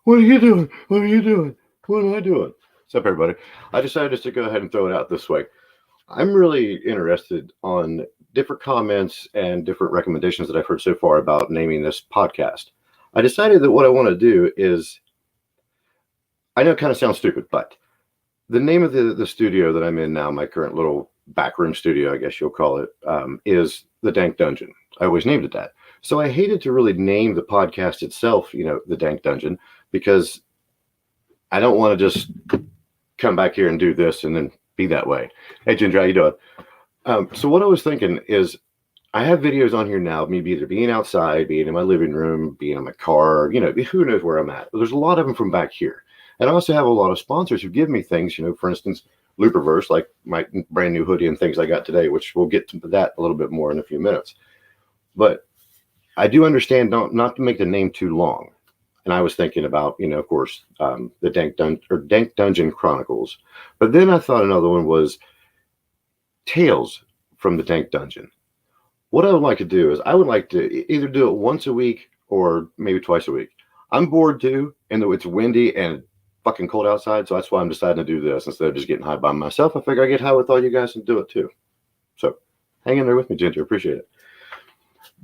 What are you doing? What are you doing? What am I doing? What's up, everybody? I decided just to go ahead and throw it out this way. I'm really interested on different comments and different recommendations that I've heard so far about naming this podcast. I decided that what I want to do is, I know it kind of sounds stupid, but the name of the studio that I'm in now, my current little backroom studio, I guess you'll call it, is the Dank Dungeon. I always named it that. So I hated to really name the podcast itself, the Dank Dungeon, because I don't want to just come back here and do this and then be that way. Hey, Ginger, how you doing? So what I was thinking is, I have videos on here now of me either being outside, being in my living room, being in my car, who knows where I'm at. But there's a lot of them from back here. And I also have a lot of sponsors who give me things, for instance, Looperverse, like my brand new hoodie and things I got today, which we'll get to that a little bit more in a few minutes. But I do understand not to make the name too long. And I was thinking about, of course, the Dank Dungeon Chronicles. But then I thought another one was Tales from the Dank Dungeon. What I would like to do is I would like to either do it once a week or maybe twice a week. I'm bored too, and though it's windy and fucking cold outside, so that's why I'm deciding to do this instead of just getting high by myself. I figure I get high with all you guys and do it too. So hang in there with me, Ginger. Appreciate it.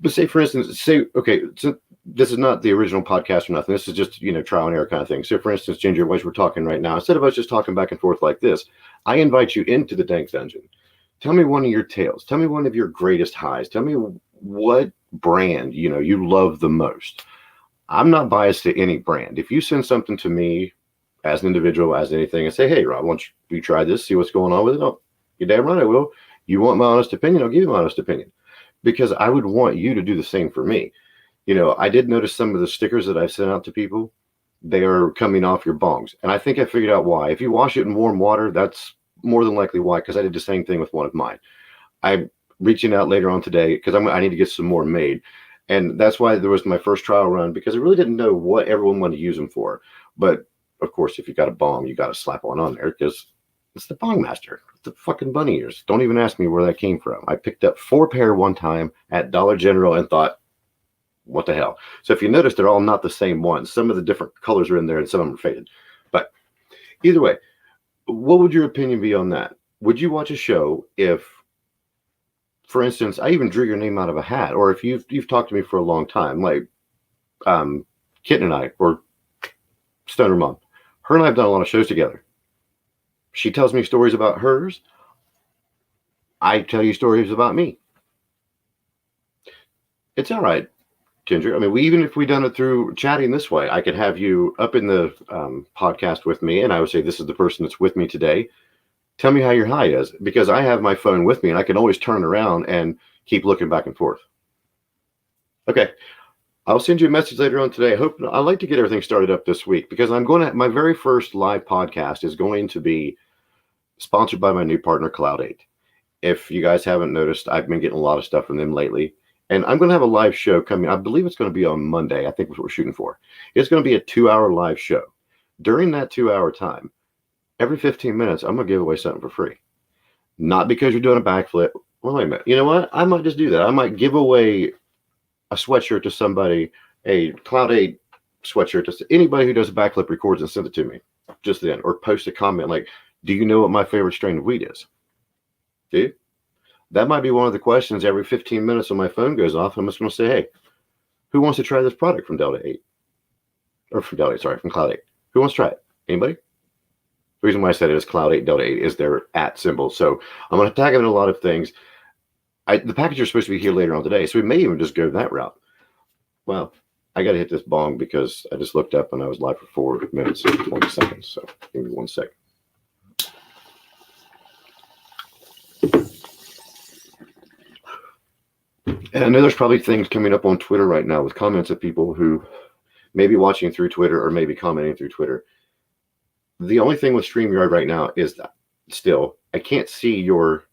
But say, for instance, okay, so this is not the original podcast or nothing. This is just, trial and error kind of thing. So, for instance, Ginger, as we're talking right now, instead of us just talking back and forth like this, I invite you into the Dank Dungeon. Tell me one of your tales. Tell me one of your greatest highs. Tell me what brand, you love the most. I'm not biased to any brand. If you send something to me as an individual, as anything, and say, hey, Rob, why don't you try this, see what's going on with it? Oh, you're damn right I will. You want my honest opinion? I'll give you my honest opinion. Because I would want you to do the same for me. I did notice some of the stickers that I've sent out to people, they are coming off your bongs. And I think I figured out why. If you wash it in warm water, that's more than likely why, because I did the same thing with one of mine. I'm reaching out later on today because I need to get some more made. And that's why there was my first trial run, because I really didn't know what everyone wanted to use them for. But of course, if you got a bong, you got to slap one on there because it's the Bong Master. It's the fucking bunny ears. Don't even ask me where that came from. I picked up 4 pair one time at Dollar General and thought, what the hell? So if you notice, they're all not the same ones. Some of the different colors are in there and some of them are faded. But either way, what would your opinion be on that? Would you watch a show if, for instance, I even drew your name out of a hat, or if you've talked to me for a long time, like Kitten and I, or Stoner Mom, her and I have done a lot of shows together. She tells me stories about hers. I tell you stories about me. It's all right, Ginger. I mean, even if we done it through chatting this way, I could have you up in the podcast with me, and I would say, this is the person that's with me today. Tell me how your high is, because I have my phone with me, and I can always turn around and keep looking back and forth. Okay. I'll send you a message later on today. I'd like to get everything started up this week, because my very first live podcast is going to be sponsored by my new partner, Cloud8. If you guys haven't noticed, I've been getting a lot of stuff from them lately, and I'm going to have a live show coming. I believe it's going to be on Monday. I think that's what we're shooting for. It's going to be a 2-hour live show. During that 2-hour time, every 15 minutes, I'm going to give away something for free. Not because you're doing a backflip. Well, wait a minute. You know what? I might just do that. I might give away a sweatshirt to somebody, a Cloud8 sweatshirt to anybody who does a backflip, records and send it to me just then, or post a comment like, do you know what my favorite strain of weed is? Do you? That might be one of the questions every 15 minutes when my phone goes off. I'm just going to say, hey, who wants to try this product from Delta 8? Or from Cloud8. Who wants to try it? Anybody? The reason why I said it is Cloud8, Delta 8 is their @ symbol. So I'm going to tag them in a lot of things. The package is supposed to be here later on today, so we may even just go that route. Well, I got to hit this bong because I just looked up and I was live for 4 minutes and 20 seconds. So give me 1 second. And I know there's probably things coming up on Twitter right now with comments of people who may be watching through Twitter or maybe commenting through Twitter. The only thing with StreamYard right now is that still, I can't see your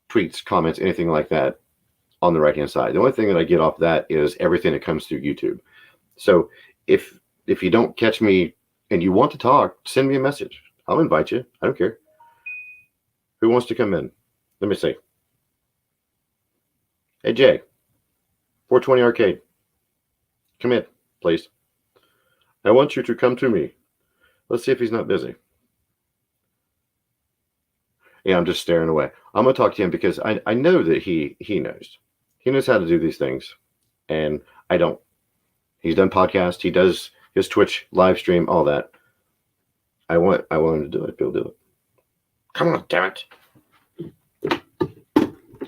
tweets, comments, anything like that on the right-hand side. The only thing that I get off that is everything that comes through YouTube. So if you don't catch me and you want to talk, send me a message. I'll invite you. I don't care. Who wants to come in? Let me see. Hey, Jay, 420 Arcade. Come in, please. I want you to come to me. Let's see if he's not busy. Yeah, I'm just staring away. I'm going to talk to him because I know that he knows. He knows how to do these things, and I don't. He's done podcasts. He does his Twitch live stream, all that. I want him to do it. He'll do it. Come on, damn it.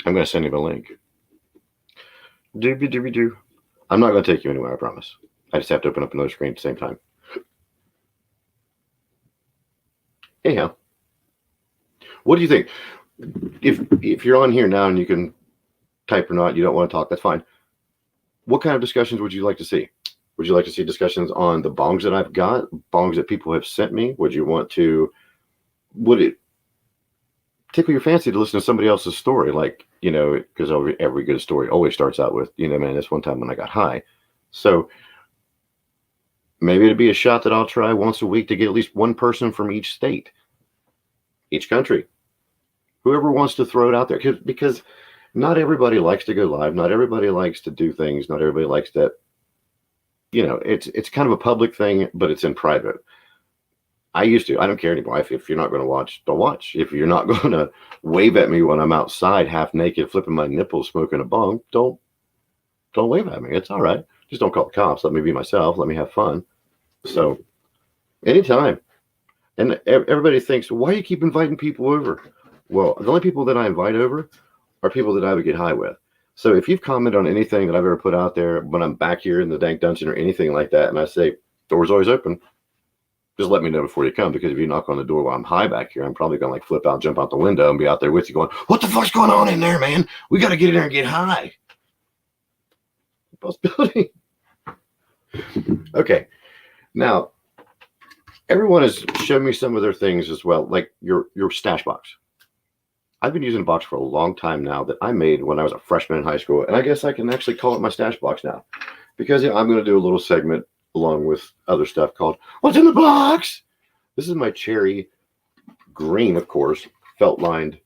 I'm going to send him a link. Doobie-doobie-doo. I'm not going to take you anywhere, I promise. I just have to open up another screen at the same time. Anyhow, what do you think? If you're on here now and you can type or not, you don't want to talk, that's fine. What kind of discussions would you like to see? Would you like to see discussions on the bongs that I've got, bongs that people have sent me? Would it tickle your fancy to listen to somebody else's story? Like, because every good story always starts out with, man, this one time when I got high. So maybe it'd be a shot that I'll try once a week to get at least one person from each state, each country, whoever wants to throw it out there. Because not everybody likes to go live. Not everybody likes to do things. Not everybody likes that. It's kind of a public thing, but it's in private. I used to. I don't care anymore. If you're not going to watch, don't watch. If you're not going to wave at me when I'm outside, half naked, flipping my nipples, smoking a bong, don't wave at me. It's all right. Just don't call the cops. Let me be myself. Let me have fun. So, anytime. And everybody thinks, why do you keep inviting people over? Well, the only people that I invite over are people that I would get high with. So if you've commented on anything that I've ever put out there when I'm back here in the dank dungeon or anything like that, and I say, door's always open, just let me know before you come, because if you knock on the door while I'm high back here, I'm probably going to flip out, jump out the window, and be out there with you going, what the fuck's going on in there, man? We got to get in there and get high. Possibility. Okay. Now, everyone has shown me some of their things as well, like your stash box. I've been using a box for a long time now that I made when I was a freshman in high school, and I guess I can actually call it my stash box now, because I'm going to do a little segment along with other stuff called What's in the Box? This is my cherry green, of course, felt-lined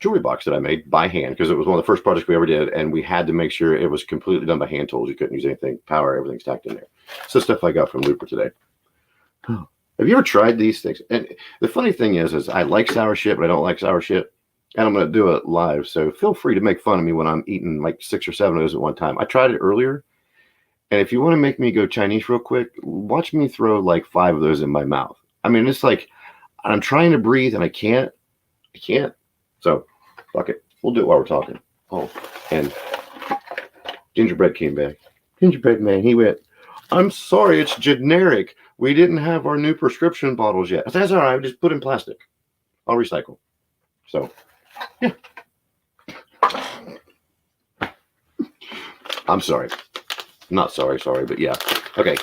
jewelry box that I made by hand, because it was one of the first projects we ever did, and we had to make sure it was completely done by hand tools. You couldn't use anything, power, everything's stacked in there. So stuff I got from Looper today. Have you ever tried these things? And the funny thing is I like sour shit, but I don't like sour shit. And I'm going to do it live. So feel free to make fun of me when I'm eating like 6 or 7 of those at one time. I tried it earlier. And if you want to make me go Chinese real quick, watch me throw like 5 of those in my mouth. I mean, it's like I'm trying to breathe and I can't. So fuck it. We'll do it while we're talking. Oh, and Gingerbread came back. Gingerbread man, he went, I'm sorry, it's generic. We didn't have our new prescription bottles yet. I said, that's all right. Just put in plastic. I'll recycle. So, yeah. I'm sorry. Not sorry, but yeah. Okay.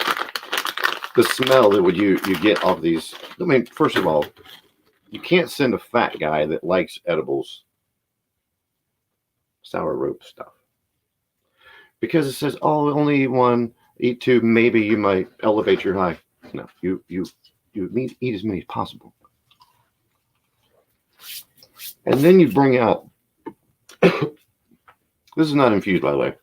The smell that you get off these. I mean, first of all, you can't send a fat guy that likes edibles sour rope stuff, because it says, oh, only eat 1, eat 2, maybe you might elevate your high. No, you eat as many as possible. And then you bring out, this is not infused, by the way.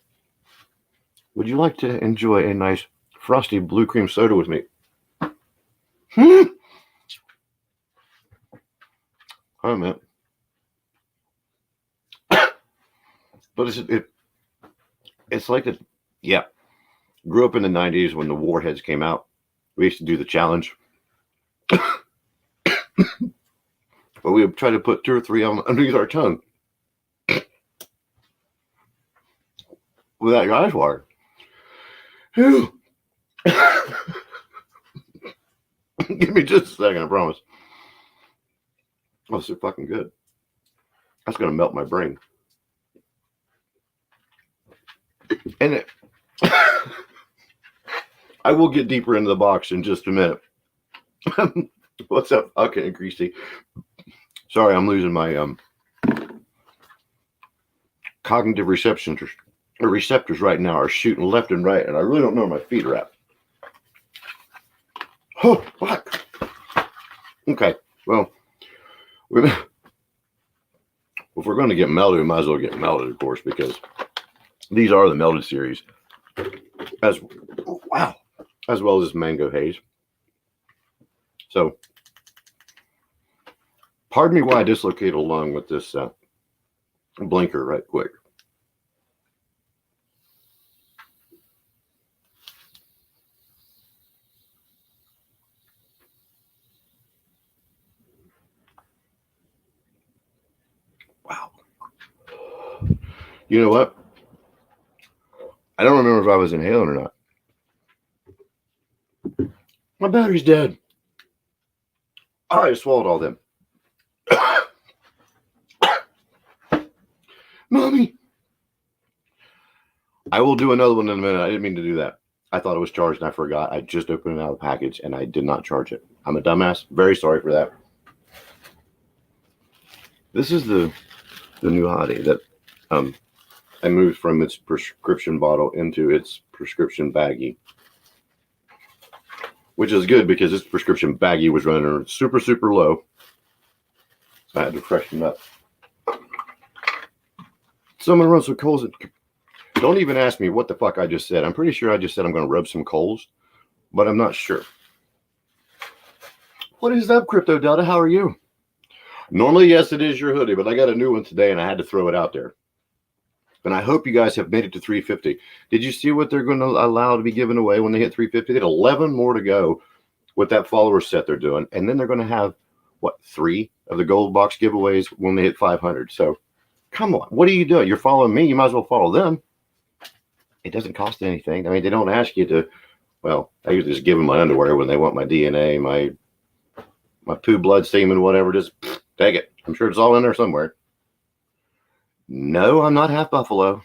Would you like to enjoy a nice frosty blue cream soda with me? Oh, man. But it's like this. Yeah. Grew up in the 90s when the Warheads came out. We used to do the challenge. But we would try to put 2 or 3 of them underneath our tongue without your eyes watering. Give me just a second, I promise. Oh, so fucking good. That's going to melt my brain. And I will get deeper into the box in just a minute. What's up, okay, Greasy? Sorry, I'm losing my cognitive receptors right now are shooting left and right, and I really don't know where my feet are at. Oh, fuck. Okay, well, if we're going to get melted, we might as well get melted, of course, because these are the melted series. Wow. as well as mango haze. So, pardon me why I dislocate along with this blinker right quick. Wow. You know what? I don't remember if I was inhaling or not. My battery's dead. I swallowed all them. Mommy! I will do another one in a minute. I didn't mean to do that. I thought it was charged and I forgot. I just opened it out of the package and I did not charge it. I'm a dumbass. Very sorry for that. This is the new hottie that I moved from its prescription bottle into its prescription baggie. Which is good because this prescription baggie was running super, super low. So I had to freshen up. So I'm going to run some coals. Don't even ask me what the fuck I just said. I'm pretty sure I just said I'm going to rub some coals, but I'm not sure. What is up, Crypto Delta? How are you? Normally, yes, it is your hoodie, but I got a new one today and I had to throw it out there. And I hope you guys have made it to 350. Did you see what they're going to allow to be given away when they hit 350? They had 11 more to go with that follower set they're doing. And then they're going to have, what, 3 of the gold box giveaways when they hit 500. So, come on. What are you doing? You're following me. You might as well follow them. It doesn't cost anything. I mean, they don't ask you to, well, I usually just give them my underwear when they want my DNA, my poo, blood, semen, whatever. Just take it. I'm sure it's all in there somewhere. No, I'm not half buffalo.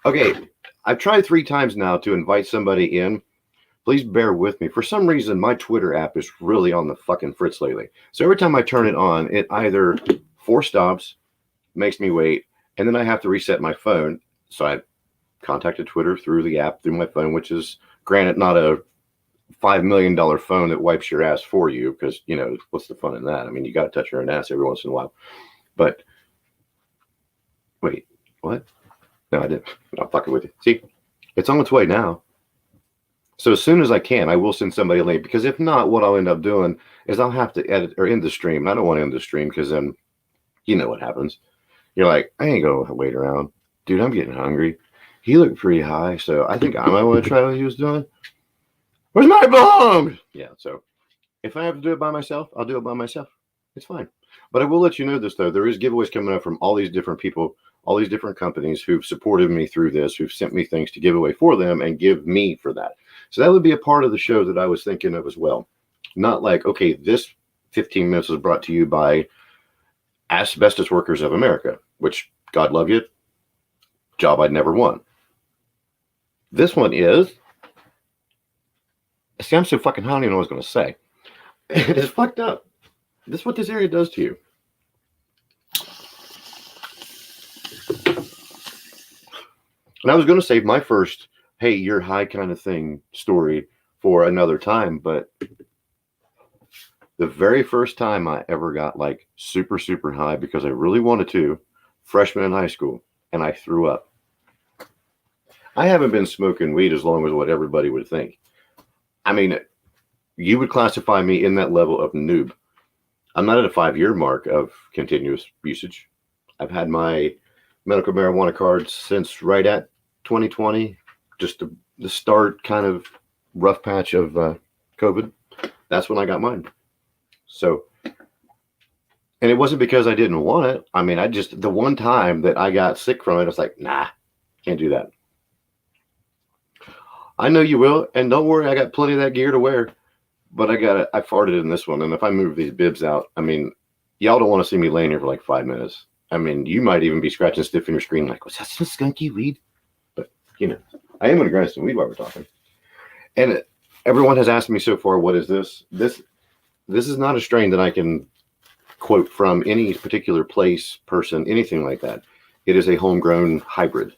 Okay, I've tried 3 times now to invite somebody in. Please bear with me. For some reason, my Twitter app is really on the fucking fritz lately. So every time I turn it on, it either 4 stops, makes me wait, and then I have to reset my phone. So I contacted Twitter through the app, through my phone, which is, granted, not a $5 million phone that wipes your ass for you, because, you know, what's the fun in that? I mean, you got to touch your own ass every once in a while. But, wait, what? No, I didn't. I'm fucking with you. See, it's on its way now. So as soon as I can, I will send somebody a link, because if not, what I'll end up doing is I'll have to edit or end the stream. And I don't want to end the stream because then, you know what happens. You're like, I ain't going to wait around. Dude, I'm getting hungry. He looked pretty high, so I think I might want to try what he was doing. Where's my bong? Yeah, so if I have to do it by myself, I'll do it by myself. It's fine. But I will let you know this, though. There is giveaways coming up from all these different people, all these different companies who've supported me through this, who've sent me things to give away for them and give me for that. So that would be a part of the show that I was thinking of as well. Not like, okay, this 15 minutes is brought to you by Asbestos Workers of America, which, God love you, job I'd never won. This one is, see, I'm so fucking high, I don't even know what I was going to say. It is fucked up. This is what this area does to you. And I was going to save my first, hey, you're high kind of thing story for another time, but the very first time I ever got like super, super high because I really wanted to, freshman in high school, and I threw up. I haven't been smoking weed as long as what everybody would think. I mean, you would classify me in that level of noob. I'm not at a 5-year mark of continuous usage. I've had my medical marijuana card since right at 2020, just the start kind of rough patch of COVID. That's when I got mine. So, and it wasn't because I didn't want it. I mean, the one time that I got sick from it, I was like, nah, can't do that. I know you will, and don't worry, I got plenty of that gear to wear. But I farted in this one, and if I move these bibs out, I mean, y'all don't want to see me laying here for like 5 minutes. I mean, you might even be scratching stiff in your screen like, was that some skunky weed? But, you know, I am going to grind some weed while we're talking. And everyone has asked me so far, what is this? This is not a strain that I can quote from any particular place, person, anything like that. It is a homegrown hybrid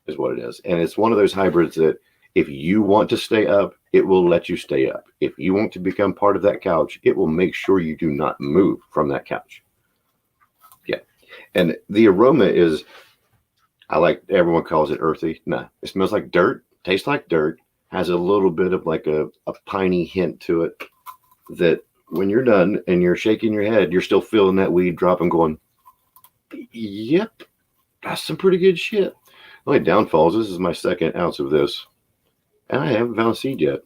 is what it is. And it's one of those hybrids that if you want to stay up, it will let you stay up. If you want to become part of that couch, it will make sure you do not move from that couch. Yeah. And the aroma is, I like, everyone calls it earthy. Nah, it smells like dirt, tastes like dirt, has a little bit of like a piney hint to it that when you're done and you're shaking your head, you're still feeling that weed drop and going, yep, that's some pretty good shit. The only downfall is this is my second ounce of this, and I haven't found a seed yet.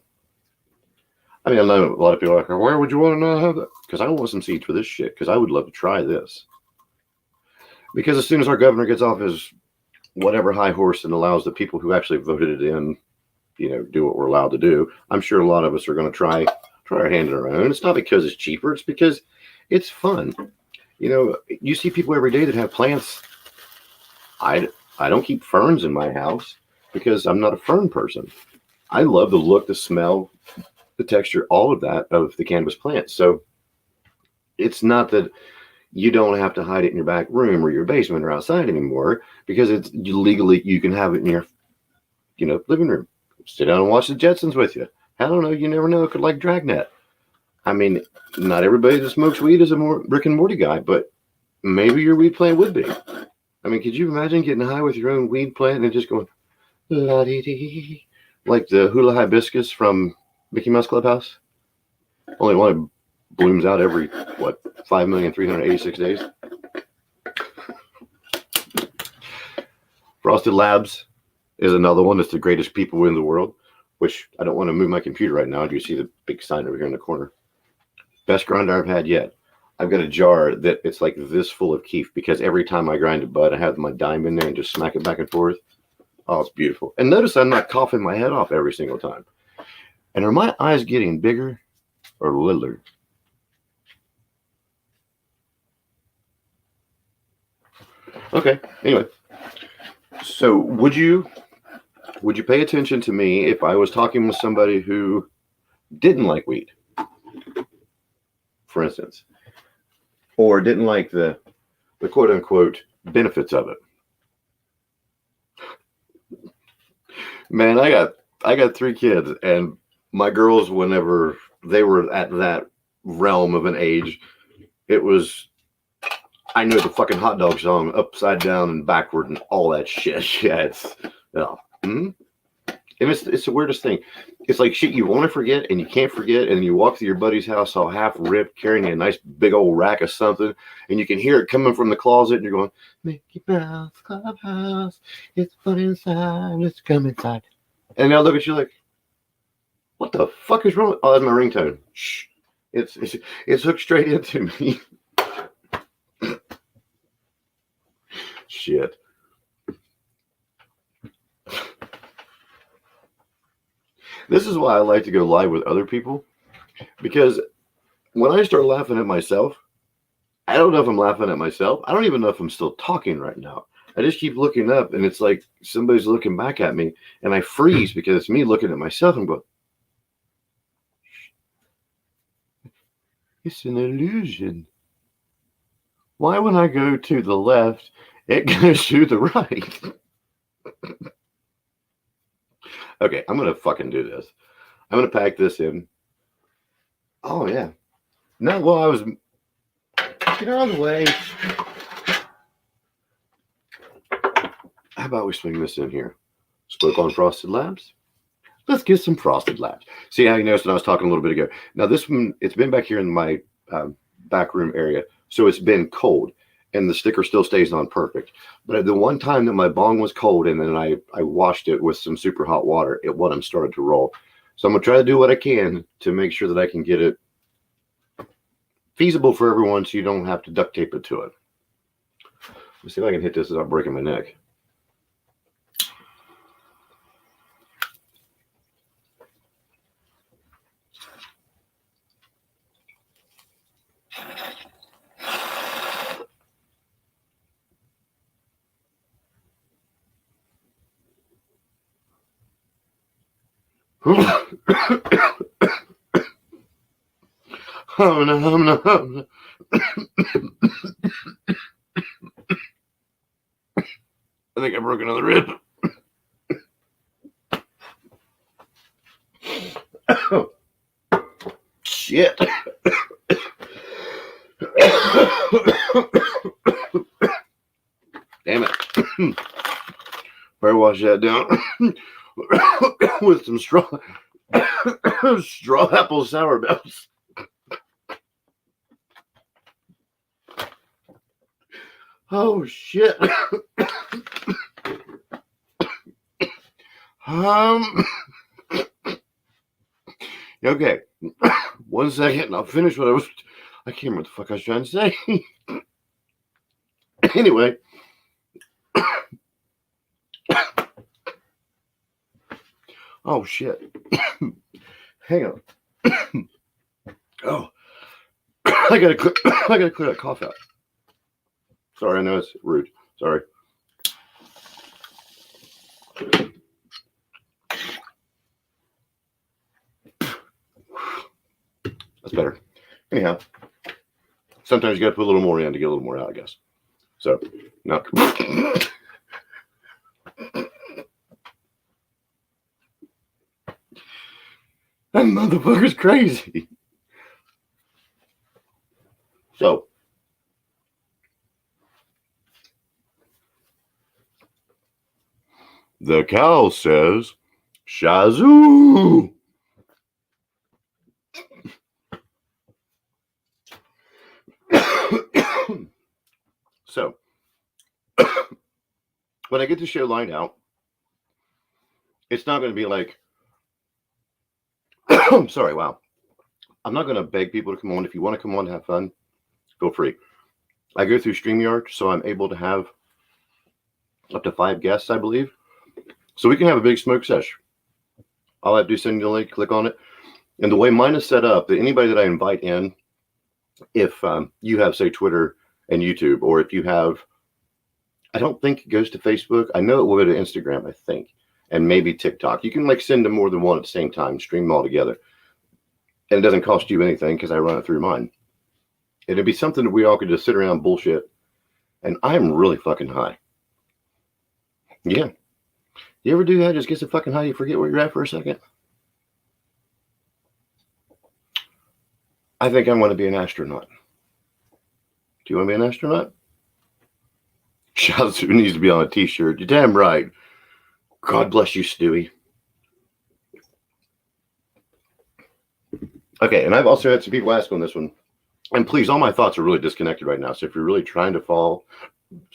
I mean, I know a lot of people are like, where would you want to know how that? Because I want some seeds for this shit, because I would love to try this. Because as soon as our governor gets off his whatever high horse and allows the people who actually voted it in, do what we're allowed to do, I'm sure a lot of us are going to try our hand in our own. It's not because it's cheaper, it's because it's fun. You see people every day that have plants. I don't keep ferns in my house because I'm not a fern person. I love the look, the smell, the texture, all of that of the cannabis plant. So it's not that you don't have to hide it in your back room or your basement or outside anymore, because you can have it in your living room. Sit down and watch the Jetsons with you. I don't know, you never know, it could like Dragnet. I mean, not everybody that smokes weed is a Rick and Morty guy, but maybe your weed plant would be. I mean, could you imagine getting high with your own weed plant and just going la-dee-dee, like the hula hibiscus from Mickey Mouse Clubhouse? Only one blooms out every 5,386 days. Frosted Labs is another one that's the greatest people in the world, which I don't want to move my computer right now. Do you see the big sign over here in the corner? Best grinder I've had yet. I've got a jar that it's like this full of keef, because every time I grind a bud, I have my dime in there and just smack it back and forth. Oh, it's beautiful. And notice I'm not coughing my head off every single time. And are my eyes getting bigger or littler? Okay, anyway. So would you pay attention to me if I was talking with somebody who didn't like weed, for instance, or didn't like the quote unquote benefits of it? Man, I got 3 kids, and my girls, whenever they were at that realm of an age, it was, I knew the fucking hot dog song upside down and backward and all that shit. Yeah, it's and it's the weirdest thing. It's like shit you want to forget and you can't forget, and you walk through your buddy's house all half ripped, carrying a nice big old rack of something, and you can hear it coming from the closet, and you're going, Mickey Mouse Clubhouse, it's fun inside, let's come inside. And they'll look at you like, what the fuck is wrong? Oh, that's my ringtone. Shh. It's hooked straight into me. Shit. This is why I like to go live with other people, because when I start laughing at myself, I don't know if I'm laughing at myself. I don't even know if I'm still talking right now. I just keep looking up, and it's like somebody's looking back at me, and I freeze because it's me looking at myself and going, it's an illusion. Why when I go to the left, it goes to the right? Okay, I'm going to fucking do this. I'm going to pack this in. Oh, yeah. No, well, I was... Get out of the way. How about we swing this in here? Spoke on Frosted Labs. Let's get some Frosted Labs. See how you noticed when I was talking a little bit ago. Now, this one, it's been back here in my back room area, so it's been cold, and the sticker still stays on perfect. But the one time that my bong was cold, and then I washed it with some super hot water, it started to roll. So I'm going to try to do what I can to make sure that I can get it feasible for everyone, so you don't have to duct tape it to it. Let's see if I can hit this without breaking my neck. Oh no. I think I broke another rib. Oh, shit. Damn it. Better wash that down with some straw apple sour bells. Oh shit. Okay. 1 second and I'll finish what I can't remember what the fuck I was trying to say. Anyway. Oh shit. Hang on. Oh. I gotta clear that cough out. Sorry, I know it's rude. Sorry. That's better. Anyhow, sometimes you gotta put a little more in to get a little more out, I guess. So, now. That motherfucker's crazy. So, the cow says, Shazoo! So, when I get the show lined out, it's not going to be like, I'm sorry, wow. I'm not going to beg people to come on. If you want to come on to have fun, feel free. I go through StreamYard, so I'm able to have up to 5 guests, I believe. So we can have a big smoke sesh. All I have to do is send you the link, click on it. And the way mine is set up, that anybody that I invite in, if you have, say, Twitter and YouTube, or if you have, I don't think it goes to Facebook. I know it will go to Instagram, I think, and maybe TikTok. You can like send them more than one at the same time, stream them all together. And it doesn't cost you anything because I run it through mine. It'd be something that we all could just sit around and bullshit. And I'm really fucking high. Yeah. You ever do that? Just get so fucking high you forget where you're at for a second? I think I want to be an astronaut. Do you want to be an astronaut? Shazoo needs to be on a t-shirt. You're damn right. God bless you, Stewie. Okay, and I've also had some people ask on this one. And please, all my thoughts are really disconnected right now. So if you're really trying to follow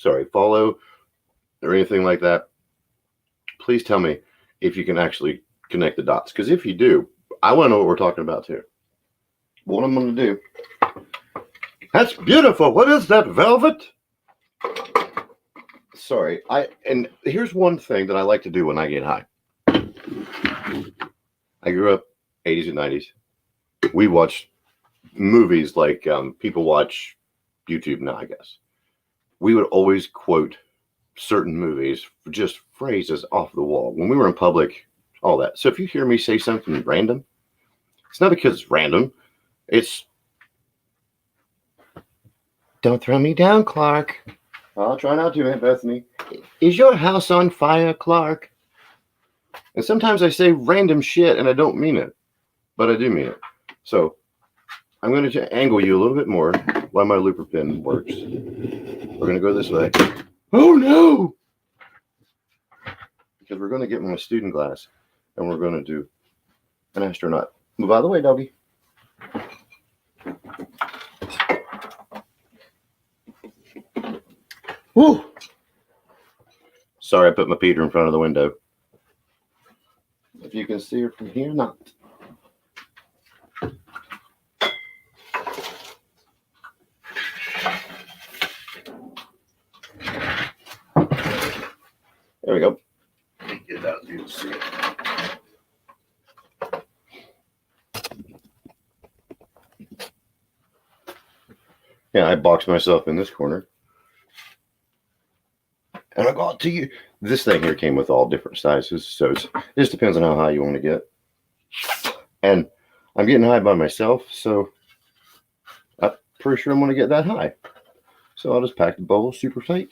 or anything like that, please tell me if you can actually connect the dots. Because if you do, I want to know what we're talking about too. What I'm going to do. That's beautiful. What is that, velvet? Sorry. And here's one thing that I like to do when I get high. I grew up 80s and 90s. We watched movies like people watch YouTube now, I guess. We would always quote certain movies, just phrases off the wall. When we were in public, all that. So if you hear me say something random, it's not because it's random. It's, don't throw me down, Clark. I'll try not to, Aunt Bethany. Is your house on fire, Clark? And sometimes I say random shit and I don't mean it, but I do mean it. So I'm going to angle you a little bit more while my looper pin works. We're going to go this way. Oh no! Because we're going to get my student glass and we're going to do an astronaut. Move out of the way, doggy. Woo! Sorry, I put my Peter in front of the window. If you can see her from here, not. There we go. Get it out so you can see it. Yeah, I boxed myself in this corner. And I got to you. This thing here came with all different sizes, so it just depends on how high you want to get. And I'm getting high by myself, so I'm pretty sure I'm going to get that high. So I'll just pack the bowl super tight.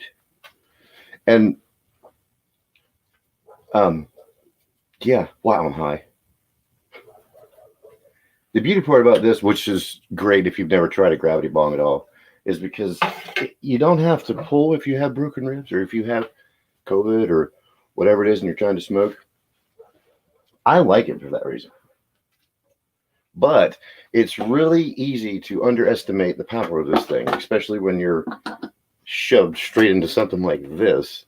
And yeah, wow, I'm high. The beauty part about this, which is great if you've never tried a gravity bong at all, is because you don't have to pull if you have broken ribs or if you have COVID or whatever it is, and you're trying to smoke. I like it for that reason. But it's really easy to underestimate the power of this thing, especially when you're shoved straight into something like this.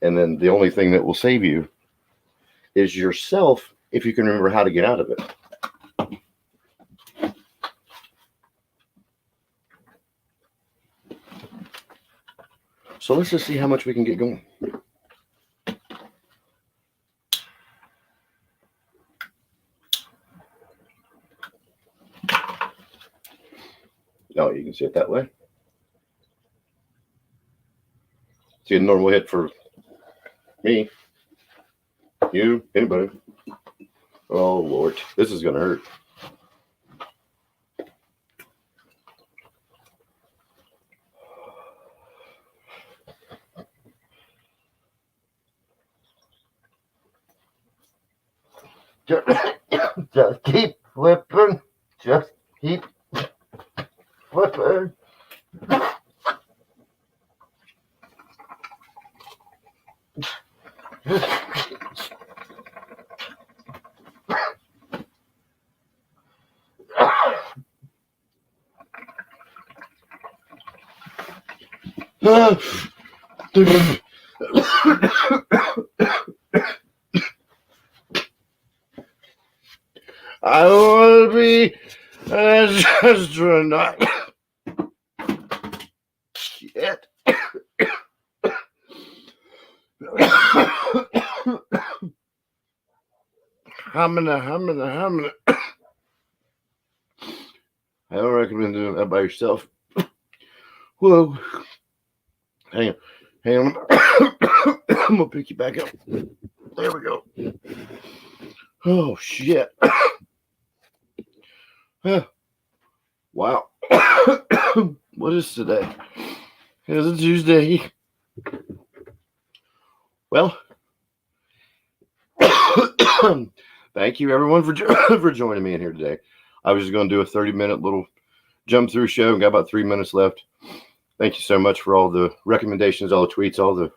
And then the only thing that will save you is yourself if you can remember how to get out of it. So let's just see how much we can get going. Oh, you can see it that way. See a normal hit for me, you, anybody. Oh, Lord. This is going to hurt. Just keep flipping. Just keep flipping. I want to be an astronaut. Shit. Humming. I don't recommend doing that by yourself. Whoa. Hang on. I'm going to pick you back up. There we go. Oh, shit. Wow. What is today? Is it Tuesday? Well, thank you everyone for joining me in here today. I was just going to do a 30-minute little jump through show and got about 3 minutes left. Thank you so much for all the recommendations, all the tweets, all the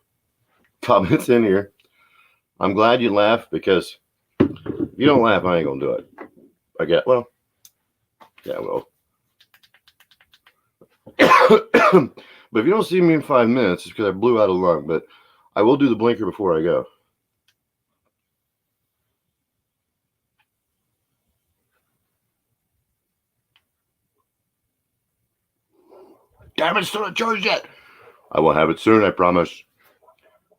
comments in here. I'm glad you laughed, because if you don't laugh, I ain't going to do it. I get, well, yeah, well. But if you don't see me in 5 minutes, it's because I blew out a lung. But I will do the blinker before I go. Damn it, still not charged yet. I will have it soon, I promise.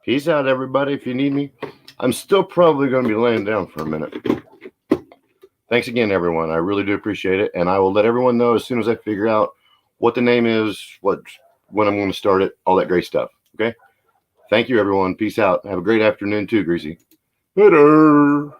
Peace out, everybody. If you need me, I'm still probably going to be laying down for a minute. Thanks again, everyone. I really do appreciate it. And I will let everyone know as soon as I figure out what the name is, when I'm going to start it, all that great stuff. Okay? Thank you, everyone. Peace out. Have a great afternoon, too, Greasy. Later.